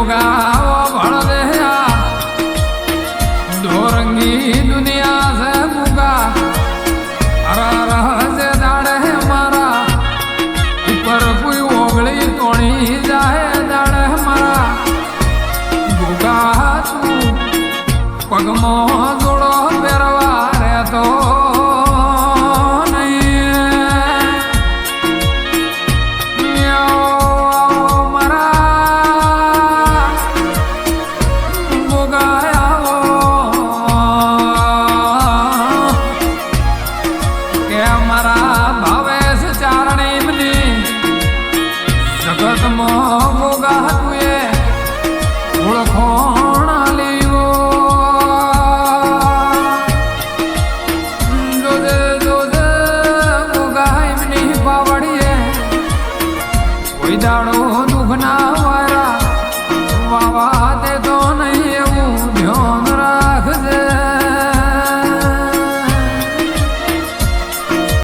गोगाओ भड़ देया दोरंगी दुनिया से मुगा रह से दाड़े मारा ऊपर कोई ओगली तोड़ी जाए दाड़े मारा गोगा तू पगमो जोड़ो बेरवा रे तो जगत मोगा तुए ओळखोणा लीवो जोजे जोजे मोगा इमनी पावड़िए कोई दाड़ो